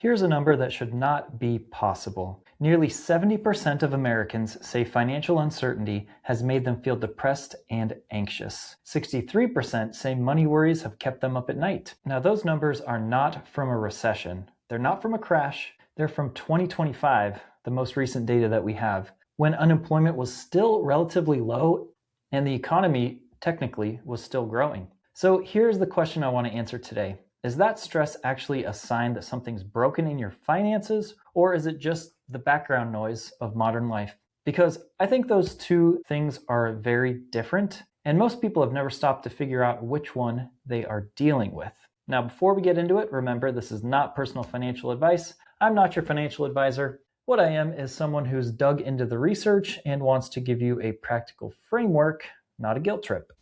Here's a number that should not be possible. Nearly 70% of Americans say financial uncertainty has made them feel depressed and anxious. 63% say money worries have kept them up at night. Now, those numbers are not from a recession. They're not from a crash. They're from 2025, the most recent data that we have, when unemployment was still relatively low and the economy technically was still growing. So here's the question I want to answer today. Is that stress actually a sign that something's broken in your finances, or is it just the background noise of modern life? Because I think those two things are very different, and most people have never stopped to figure out which one they are dealing with. Now, before we get into it, remember, this is not personal financial advice. I'm not your financial advisor. What I am is someone who's dug into the research and wants to give you a practical framework, not a guilt trip.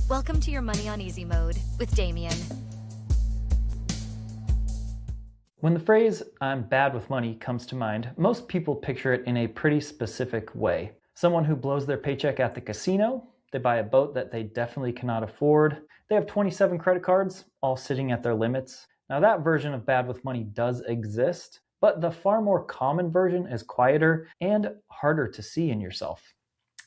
Welcome to your Money on Easy mode with Damien. When the phrase, "I'm bad with money," comes to mind, most people picture it in a pretty specific way. Someone who blows their paycheck at the casino, they buy a boat that they definitely cannot afford, they have 27 credit cards, all sitting at their limits. Now that version of bad with money does exist, but the far more common version is quieter and harder to see in yourself.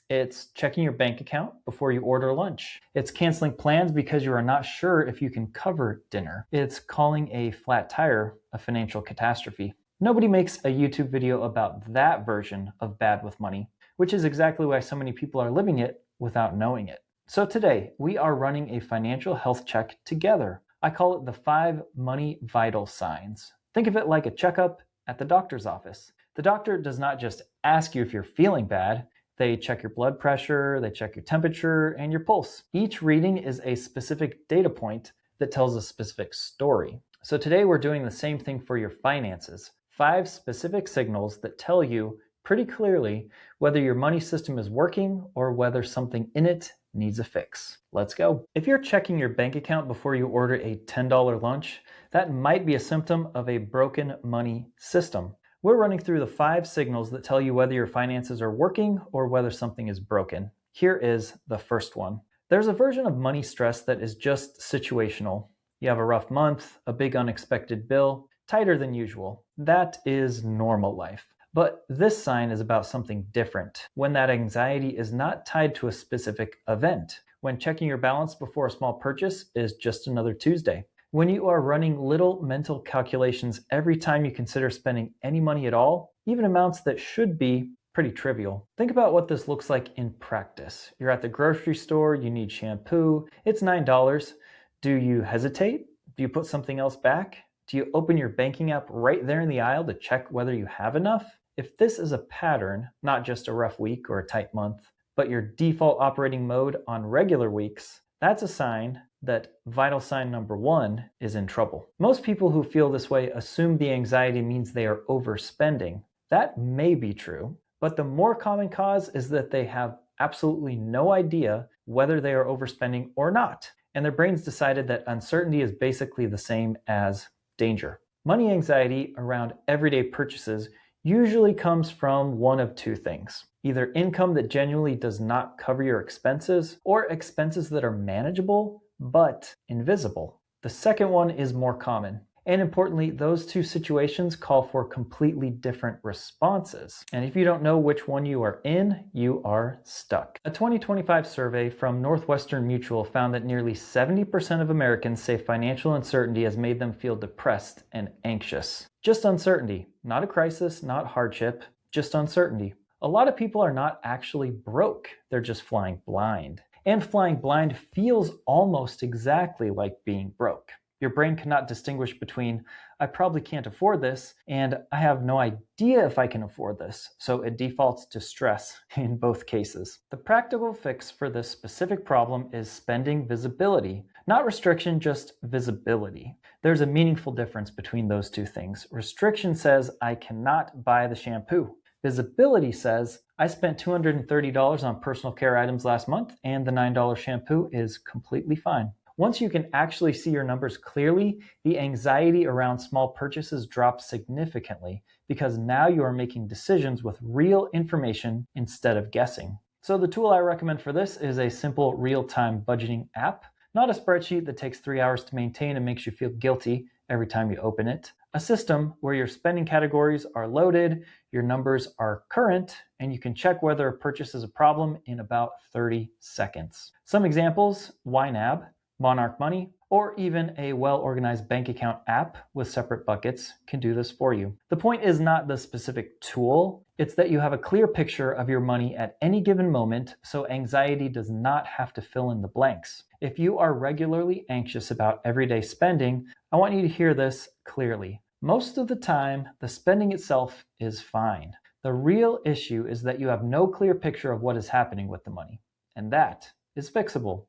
It's checking your bank account before you order lunch. It's canceling plans because you are not sure if you can cover dinner. It's calling a flat tire a financial catastrophe. Nobody makes a YouTube video about that version of bad with money, which is exactly why so many people are living it without knowing it. So today, we are running a financial health check together. I call it the 5 money vital signs. Think of it like a checkup at the doctor's office. The doctor does not just ask you if you're feeling bad. They check your blood pressure, they check your temperature, and your pulse. Each reading is a specific data point that tells a specific story. So today we're doing the same thing for your finances. 5 specific signals that tell you pretty clearly whether your money system is working or whether something in it needs a fix. Let's go. If you're checking your bank account before you order a $10 lunch, that might be a symptom of a broken money system. We're running through the 5 signals that tell you whether your finances are working or whether something is broken. Here is the first one. There's a version of money stress that is just situational. You have a rough month, a big unexpected bill, tighter than usual. That is normal life. But this sign is about something different, when that anxiety is not tied to a specific event, when checking your balance before a small purchase is just another Tuesday, when you are running little mental calculations every time you consider spending any money at all, even amounts that should be pretty trivial. Think about what this looks like in practice. You're at the grocery store, you need shampoo, it's $9. Do you hesitate? Do you put something else back? Do you open your banking app right there in the aisle to check whether you have enough? If this is a pattern, not just a rough week or a tight month, but your default operating mode on regular weeks, that's a sign that vital sign number 1 is in trouble. Most people who feel this way assume the anxiety means they are overspending. That may be true, but the more common cause is that they have absolutely no idea whether they are overspending or not, and their brains decided that uncertainty is basically the same as danger. Money anxiety around everyday purchases usually comes from one of 2 things. Either income that genuinely does not cover your expenses, or expenses that are manageable but invisible. The second one is more common. And importantly, those 2 situations call for completely different responses. And if you don't know which one you are in, you are stuck. A 2025 survey from Northwestern Mutual found that nearly 70% of Americans say financial uncertainty has made them feel depressed and anxious. Just uncertainty, not a crisis, not hardship, just uncertainty. A lot of people are not actually broke, they're just flying blind. And flying blind feels almost exactly like being broke. Your brain cannot distinguish between, I probably can't afford this, and I have no idea if I can afford this, so it defaults to stress in both cases. The practical fix for this specific problem is spending visibility. Not restriction, just visibility. There's a meaningful difference between those 2 things. Restriction says, I cannot buy the shampoo. Visibility says, I spent $230 on personal care items last month, and the $9 shampoo is completely fine. Once you can actually see your numbers clearly, the anxiety around small purchases drops significantly because now you are making decisions with real information instead of guessing. So the tool I recommend for this is a simple real-time budgeting app, not a spreadsheet that takes 3 hours to maintain and makes you feel guilty every time you open it. A system where your spending categories are loaded, your numbers are current, and you can check whether a purchase is a problem in about 30 seconds. Some examples: YNAB, Monarch Money, or even a well-organized bank account app with separate buckets can do this for you. The point is not the specific tool, it's that you have a clear picture of your money at any given moment so anxiety does not have to fill in the blanks. If you are regularly anxious about everyday spending, I want you to hear this clearly. Most of the time, the spending itself is fine. The real issue is that you have no clear picture of what is happening with the money, and that is fixable.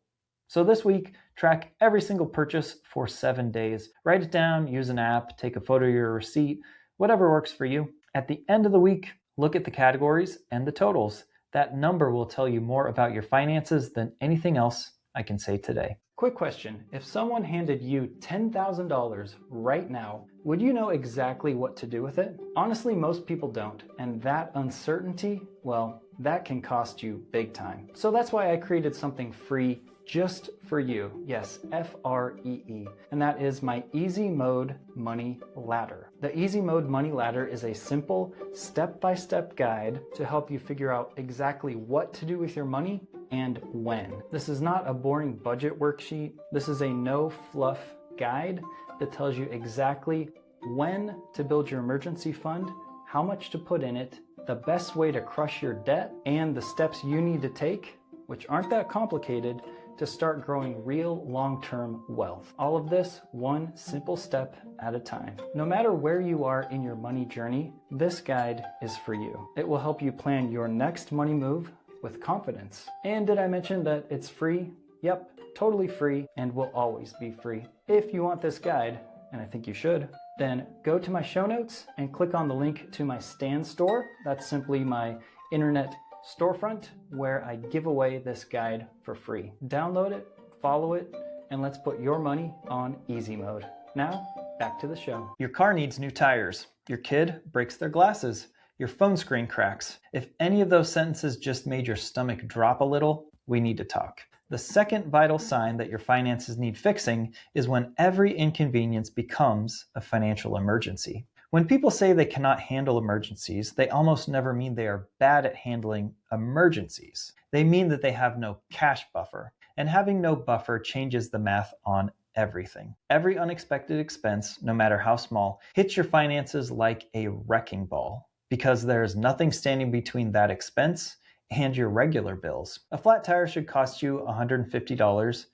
So this week, track every single purchase for 7 days. Write it down, use an app, take a photo of your receipt, whatever works for you. At the end of the week, look at the categories and the totals. That number will tell you more about your finances than anything else I can say today. Quick question. If someone handed you $10,000 right now, would you know exactly what to do with it? Honestly, most people don't. And that uncertainty, well, that can cost you big time. So that's why I created something free just for you. Yes, F-R-E-E. And that is my Easy Mode Money Ladder. The Easy Mode Money Ladder is a simple step-by-step guide to help you figure out exactly what to do with your money and when. This is not a boring budget worksheet. This is a no-fluff guide that tells you exactly when to build your emergency fund, how much to put in it, the best way to crush your debt, and the steps you need to take, which aren't that complicated, to start growing real long-term wealth. All of this one simple step at a time. No matter where you are in your money journey, this guide is for you. It will help you plan your next money move with confidence. And did I mention that it's free? Yep, totally free and will always be free. If you want this guide, and I think you should, then go to my show notes and click on the link to my Stan store. That's simply my internet storefront where I give away this guide for free. Download it, follow it, and let's put your money on easy mode. Now, back to the show. Your car needs new tires. Your kid breaks their glasses. Your phone screen cracks. If any of those sentences just made your stomach drop a little, we need to talk. The second vital sign that your finances need fixing is when every inconvenience becomes a financial emergency. When people say they cannot handle emergencies, they almost never mean they are bad at handling emergencies. They mean that they have no cash buffer, and having no buffer changes the math on everything. Every unexpected expense, no matter how small, hits your finances like a wrecking ball because there is nothing standing between that expense and your regular bills. A flat tire should cost you $150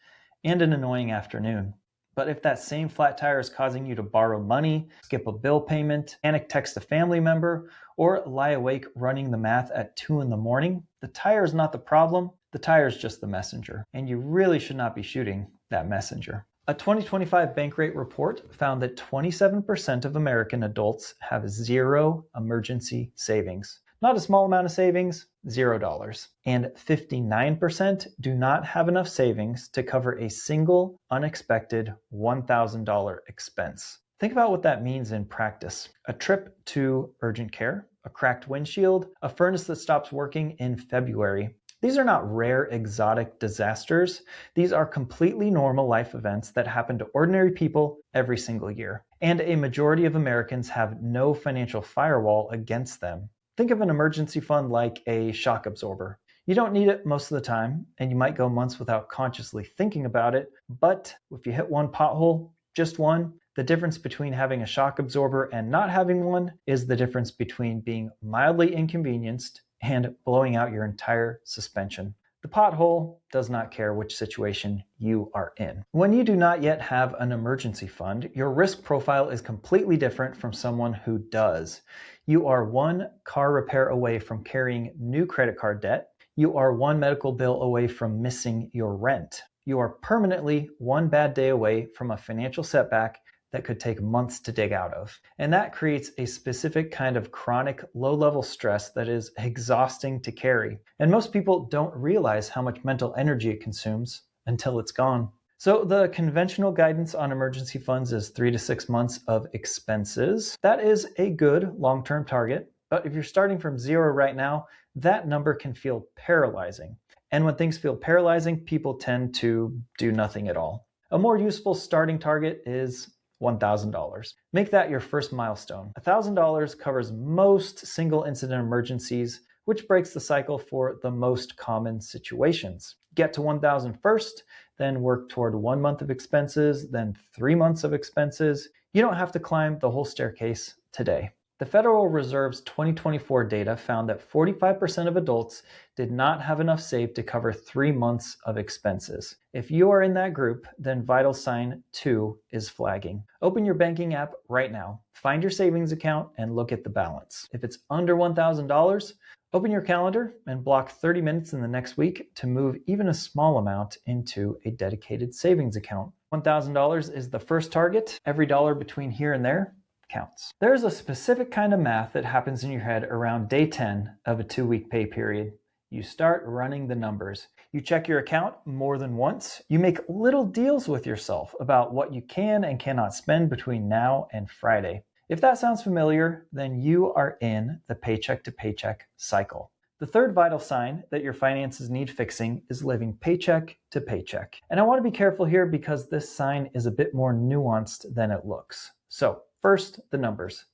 and an annoying afternoon. But if that same flat tire is causing you to borrow money, skip a bill payment, panic text a family member, or lie awake running the math at 2 a.m, the tire is not the problem, the tire is just the messenger. And you really should not be shooting that messenger. A 2025 Bankrate report found that 27% of American adults have zero emergency savings. Not a small amount of savings, $0. And 59% do not have enough savings to cover a single unexpected $1,000 expense. Think about what that means in practice. A trip to urgent care, a cracked windshield, a furnace that stops working in February. These are not rare exotic disasters. These are completely normal life events that happen to ordinary people every single year. And a majority of Americans have no financial firewall against them. Think of an emergency fund like a shock absorber. You don't need it most of the time, and you might go months without consciously thinking about it, but if you hit one pothole, just one, the difference between having a shock absorber and not having one is the difference between being mildly inconvenienced and blowing out your entire suspension. The pothole does not care which situation you are in. When you do not yet have an emergency fund, your risk profile is completely different from someone who does. You are one car repair away from carrying new credit card debt. You are one medical bill away from missing your rent. You are permanently one bad day away from a financial setback that could take months to dig out of. And that creates a specific kind of chronic low-level stress that is exhausting to carry. And most people don't realize how much mental energy it consumes until it's gone. So the conventional guidance on emergency funds is 3 to 6 months of expenses. That is a good long-term target, but if you're starting from zero right now, that number can feel paralyzing. And when things feel paralyzing, people tend to do nothing at all. A more useful starting target is $1,000. Make that your first milestone. $1,000 covers most single incident emergencies, which breaks the cycle for the most common situations. Get to $1,000 first, then work toward 1 month of expenses, then 3 months of expenses. You don't have to climb the whole staircase today. The Federal Reserve's 2024 data found that 45% of adults did not have enough saved to cover 3 months of expenses. If you are in that group, then vital sign 2 is flagging. Open your banking app right now, find your savings account, and look at the balance. If it's under $1,000, open your calendar and block 30 minutes in the next week to move even a small amount into a dedicated savings account. $1,000 is the first target. Every dollar between here and there counts. There's a specific kind of math that happens in your head around day 10 of a 2-week pay period. You start running the numbers. You check your account more than once. You make little deals with yourself about what you can and cannot spend between now and Friday. If that sounds familiar, then you are in the paycheck to paycheck cycle. The third vital sign that your finances need fixing is living paycheck to paycheck. And I want to be careful here because this sign is a bit more nuanced than it looks. So, first, the numbers.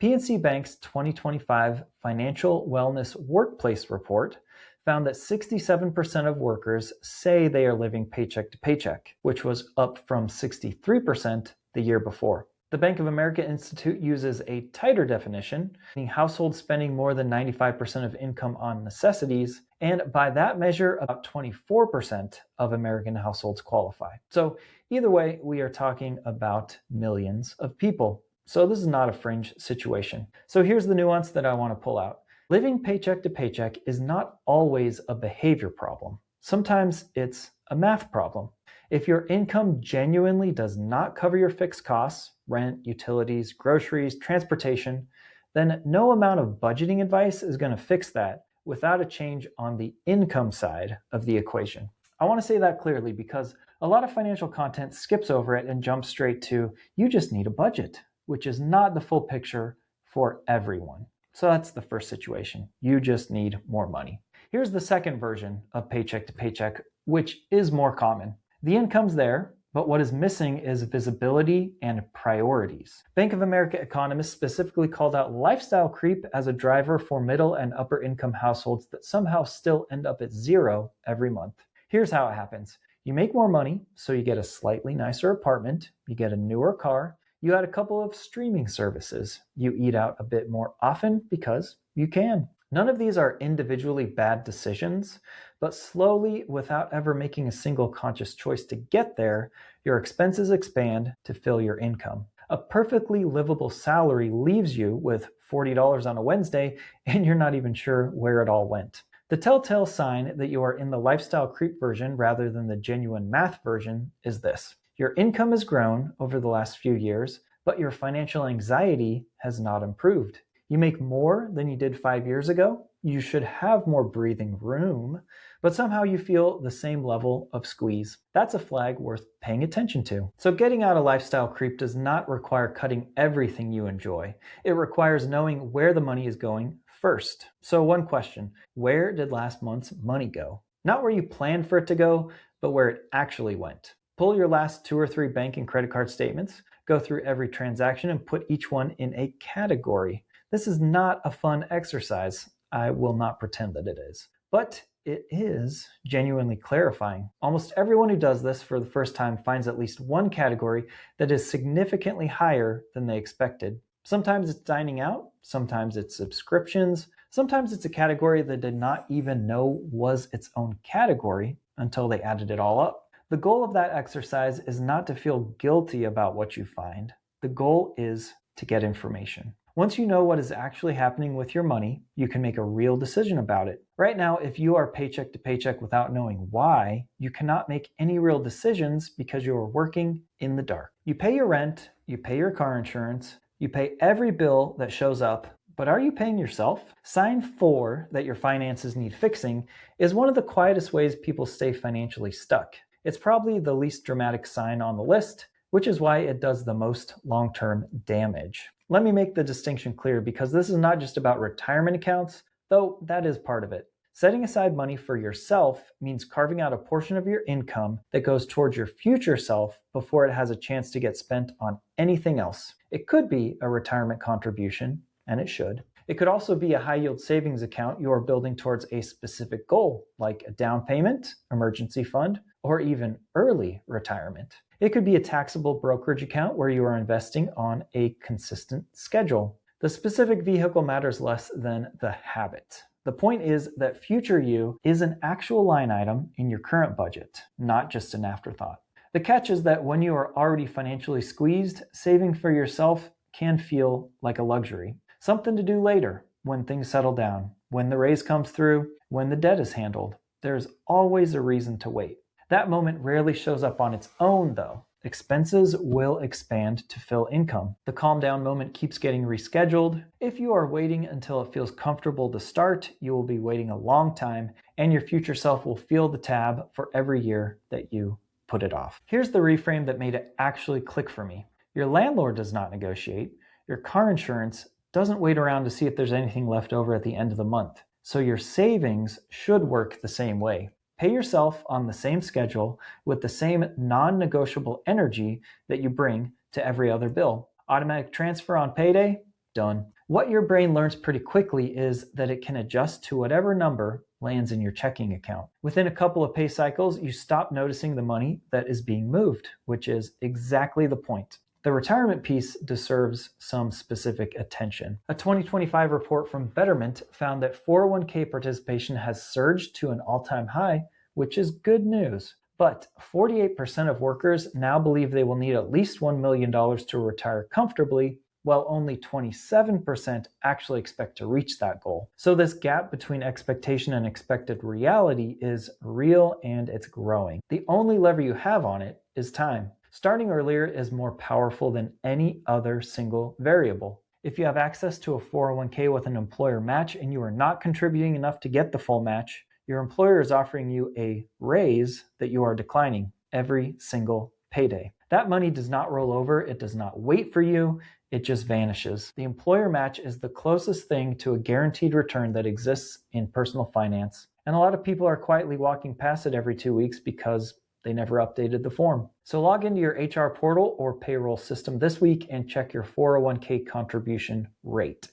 PNC Bank's 2025 Financial Wellness Workplace Report found that 67% of workers say they are living paycheck to paycheck, which was up from 63% the year before. The Bank of America Institute uses a tighter definition, meaning households spending more than 95% of income on necessities, and by that measure, about 24% of American households qualify. So either way, we are talking about millions of people. So this is not a fringe situation. So here's the nuance that I want to pull out. Living paycheck to paycheck is not always a behavior problem. Sometimes it's a math problem. If your income genuinely does not cover your fixed costs, rent, utilities, groceries, transportation, then no amount of budgeting advice is going to fix that without a change on the income side of the equation. I want to say that clearly because a lot of financial content skips over it and jumps straight to, you just need a budget, which is not the full picture for everyone. So that's the first situation. You just need more money. Here's the second version of paycheck to paycheck, which is more common. The income's there, but what is missing is visibility and priorities. Bank of America economists specifically called out lifestyle creep as a driver for middle and upper income households that somehow still end up at zero every month. Here's how it happens. You make more money, so you get a slightly nicer apartment, you get a newer car, you add a couple of streaming services, you eat out a bit more often because you can. None of these are individually bad decisions, but slowly, without ever making a single conscious choice to get there, your expenses expand to fill your income. A perfectly livable salary leaves you with $40 on a Wednesday, and you're not even sure where it all went. The telltale sign that you are in the lifestyle creep version rather than the genuine math version is this. Your income has grown over the last few years, but your financial anxiety has not improved. You make more than you did 5 years ago. You should have more breathing room, but somehow you feel the same level of squeeze. That's a flag worth paying attention to. So getting out of lifestyle creep does not require cutting everything you enjoy. It requires knowing where the money is going first. So one question, where did last month's money go? Not where you planned for it to go, but where it actually went. Pull your last 2 or 3 bank and credit card statements, go through every transaction and put each one in a category. This is not a fun exercise. I will not pretend that it is. But it is genuinely clarifying. Almost everyone who does this for the first time finds at least one category that is significantly higher than they expected. Sometimes it's dining out, sometimes it's subscriptions, sometimes it's a category that did not even know was its own category until they added it all up. The goal of that exercise is not to feel guilty about what you find. The goal is to get information. Once you know what is actually happening with your money, you can make a real decision about it. Right now, if you are paycheck to paycheck without knowing why, you cannot make any real decisions because you are working in the dark. You pay your rent, you pay your car insurance, you pay every bill that shows up, but are you paying yourself? Sign 4 that your finances need fixing is one of the quietest ways people stay financially stuck. It's probably the least dramatic sign on the list, which is why it does the most long-term damage. Let me make the distinction clear because this is not just about retirement accounts, though that is part of it. Setting aside money for yourself means carving out a portion of your income that goes towards your future self before it has a chance to get spent on anything else. It could be a retirement contribution, and it should. It could also be a high-yield savings account you are building towards a specific goal, like a down payment, emergency fund, or even early retirement. It could be a taxable brokerage account where you are investing on a consistent schedule. The specific vehicle matters less than the habit. The point is that future you is an actual line item in your current budget, not just an afterthought. The catch is that when you are already financially squeezed, saving for yourself can feel like a luxury. Something to do later, when things settle down, when the raise comes through, when the debt is handled. There's always a reason to wait. That moment rarely shows up on its own, though. Expenses will expand to fill income. The calm down moment keeps getting rescheduled. If you are waiting until it feels comfortable to start, you will be waiting a long time, and your future self will feel the tab for every year that you put it off. Here's the reframe that made it actually click for me. Your landlord does not negotiate. Your car insurance doesn't wait around to see if there's anything left over at the end of the month. So your savings should work the same way. Pay yourself on the same schedule with the same non-negotiable energy that you bring to every other bill. Automatic transfer on payday? Done. What your brain learns pretty quickly is that it can adjust to whatever number lands in your checking account. Within a couple of pay cycles, you stop noticing the money that is being moved, which is exactly the point. The retirement piece deserves some specific attention. A 2025 report from Betterment found that 401k participation has surged to an all-time high, which is good news. But 48% of workers now believe they will need at least $1 million to retire comfortably, while only 27% actually expect to reach that goal. So this gap between expectation and expected reality is real and it's growing. The only lever you have on it is time. Starting earlier is more powerful than any other single variable. If you have access to a 401k with an employer match and you are not contributing enough to get the full match, your employer is offering you a raise that you are declining every single payday. That money does not roll over, it does not wait for you, it just vanishes. The employer match is the closest thing to a guaranteed return that exists in personal finance. And a lot of people are quietly walking past it every 2 weeks because they never updated the form. So log into your HR portal or payroll system this week and check your 401k contribution rate.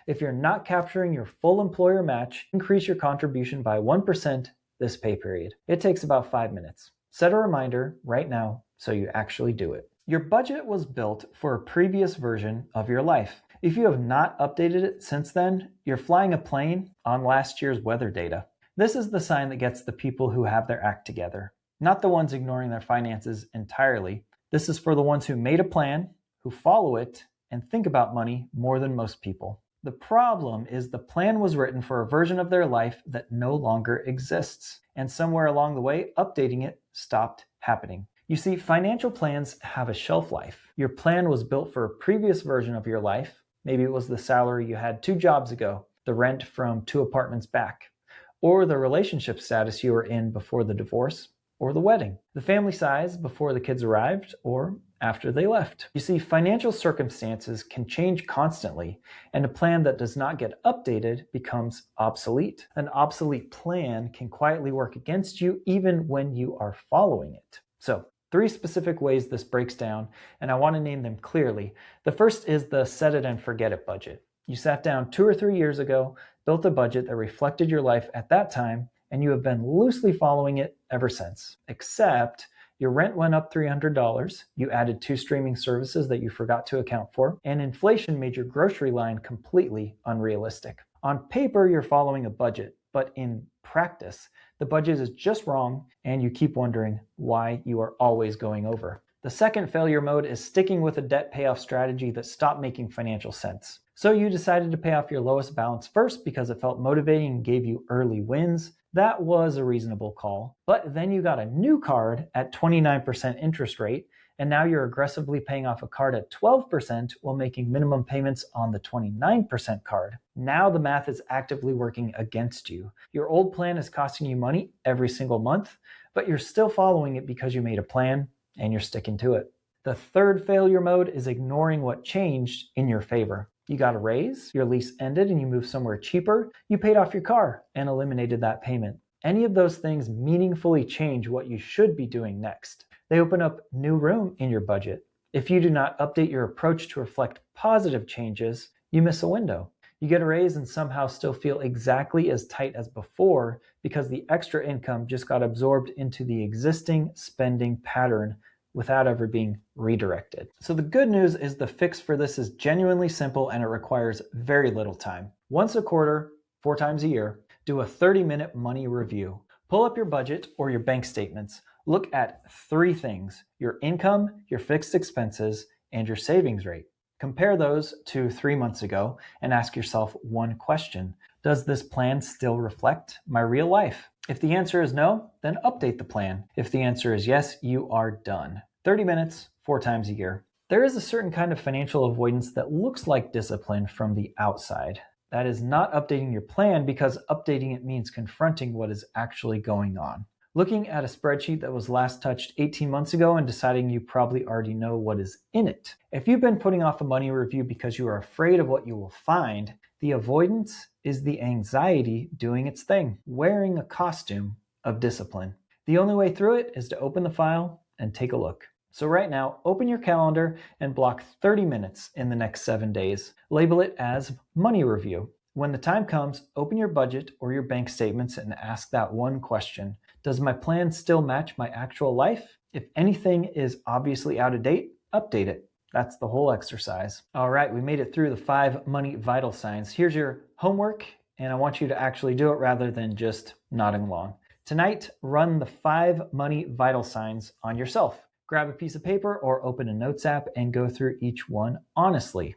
If you're not capturing your full employer match, increase your contribution by 1% this pay period. It takes about 5 minutes. Set a reminder right now so you actually do it. Your budget was built for a previous version of your life. If you have not updated it since then, you're flying a plane on last year's weather data. This is the sign that gets the people who have their act together. Not the ones ignoring their finances entirely. This is for the ones who made a plan, who follow it, and think about money more than most people. The problem is the plan was written for a version of their life that no longer exists. And somewhere along the way, updating it stopped happening. You see, financial plans have a shelf life. Your plan was built for a previous version of your life. Maybe it was the salary you had 2 jobs ago, the rent from 2 apartments back, or the relationship status you were in before the divorce, or the wedding, the family size before the kids arrived or after they left. You see, financial circumstances can change constantly, and a plan that does not get updated becomes obsolete. An obsolete plan can quietly work against you even when you are following it. So, 3 specific ways this breaks down, and I want to name them clearly. The first is the set it and forget it budget. You sat down 2 or 3 years ago, built a budget that reflected your life at that time, and you have been loosely following it ever since. Except your rent went up $300, you added 2 streaming services that you forgot to account for, and inflation made your grocery line completely unrealistic. On paper, you're following a budget, but in practice, the budget is just wrong, and you keep wondering why you are always going over. The second failure mode is sticking with a debt payoff strategy that stopped making financial sense. So you decided to pay off your lowest balance first because it felt motivating and gave you early wins. That was a reasonable call. But then you got a new card at 29% interest rate, and now you're aggressively paying off a card at 12% while making minimum payments on the 29% card. Now the math is actively working against you. Your old plan is costing you money every single month, but you're still following it because you made a plan and you're sticking to it. The third failure mode is ignoring what changed in your favor. You got a raise, your lease ended and you moved somewhere cheaper, you paid off your car and eliminated that payment. Any of those things meaningfully change what you should be doing next. They open up new room in your budget. If you do not update your approach to reflect positive changes, you miss a window. You get a raise and somehow still feel exactly as tight as before because the extra income just got absorbed into the existing spending pattern without ever being redirected. So the good news is the fix for this is genuinely simple and it requires very little time. Once a quarter, 4 times a year, do a 30-minute money review. Pull up your budget or your bank statements. Look at 3 things: your income, your fixed expenses, and your savings rate. Compare those to 3 months ago and ask yourself one question. Does this plan still reflect my real life? If the answer is no, then update the plan. If the answer is yes, you are done. 30 minutes, 4 times a year. There is a certain kind of financial avoidance that looks like discipline from the outside. That is not updating your plan, because updating it means confronting what is actually going on. Looking at a spreadsheet that was last touched 18 months ago and deciding you probably already know what is in it. If you've been putting off a money review because you are afraid of what you will find, the avoidance is the anxiety doing its thing, wearing a costume of discipline. The only way through it is to open the file and take a look. So right now, open your calendar and block 30 minutes in the next 7 days. Label it as money review. When the time comes, open your budget or your bank statements and ask that one question. Does my plan still match my actual life? If anything is obviously out of date, update it. That's the whole exercise. All right, we made it through the 5 money vital signs. Here's your homework, and I want you to actually do it rather than just nodding along. Tonight, run the 5 money vital signs on yourself. Grab a piece of paper or open a notes app and go through each one honestly.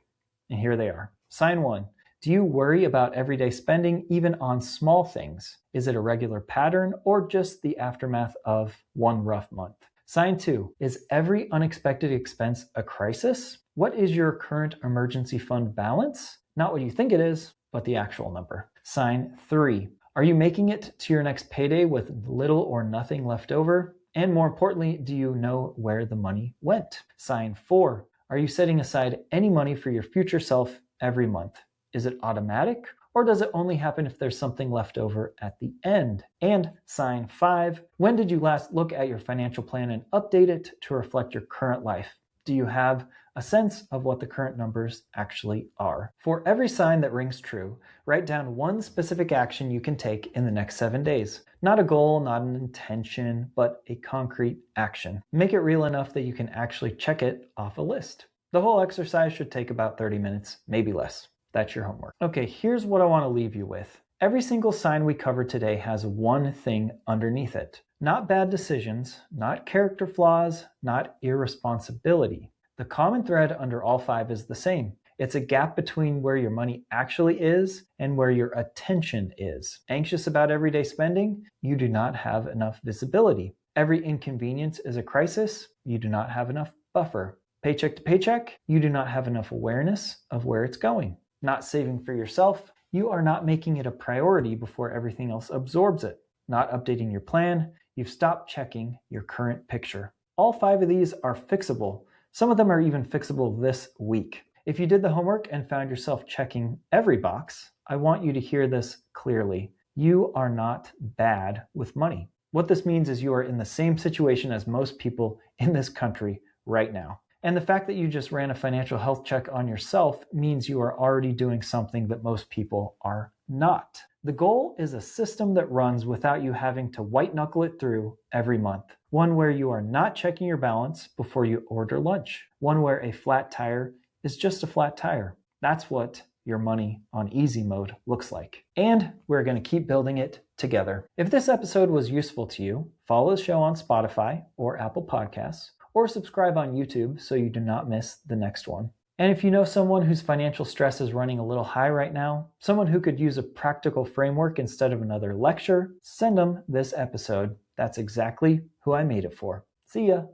And here they are. Sign 1. Do you worry about everyday spending, even on small things? Is it a regular pattern or just the aftermath of one rough month? Sign 2. Is every unexpected expense a crisis? What is your current emergency fund balance? Not what you think it is, but the actual number. Sign 3. Are you making it to your next payday with little or nothing left over? And more importantly, do you know where the money went? Sign 4. Are you setting aside any money for your future self every month? Is it automatic, or does it only happen if there's something left over at the end? And sign 5. When did you last look at your financial plan and update it to reflect your current life? Do you have a sense of what the current numbers actually are? For every sign that rings true, write down one specific action you can take in the next 7 days. Not a goal, not an intention, but a concrete action. Make it real enough that you can actually check it off a list. The whole exercise should take about 30 minutes, maybe less. That's your homework. Okay, here's what I want to leave you with. Every single sign we covered today has one thing underneath it. Not bad decisions, not character flaws, not irresponsibility. The common thread under all 5 is the same. It's a gap between where your money actually is and where your attention is. Anxious about everyday spending? You do not have enough visibility. Every inconvenience is a crisis? You do not have enough buffer. Paycheck to paycheck? You do not have enough awareness of where it's going. Not saving for yourself? You are not making it a priority before everything else absorbs it. Not updating your plan? You've stopped checking your current picture. All 5 of these are fixable. Some of them are even fixable this week. If you did the homework and found yourself checking every box, I want you to hear this clearly. You are not bad with money. What this means is you are in the same situation as most people in this country right now. And the fact that you just ran a financial health check on yourself means you are already doing something that most people are not. The goal is a system that runs without you having to white knuckle it through every month. One where you are not checking your balance before you order lunch. One where a flat tire is just a flat tire. That's what your money on easy mode looks like. And we're going to keep building it together. If this episode was useful to you, follow the show on Spotify or Apple Podcasts, or subscribe on YouTube so you do not miss the next one. And if you know someone whose financial stress is running a little high right now, someone who could use a practical framework instead of another lecture, send them this episode. That's exactly who I made it for. See ya.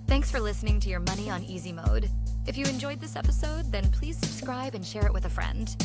Thanks for listening to Your Money on Easy Mode. If you enjoyed this episode, then please subscribe and share it with a friend.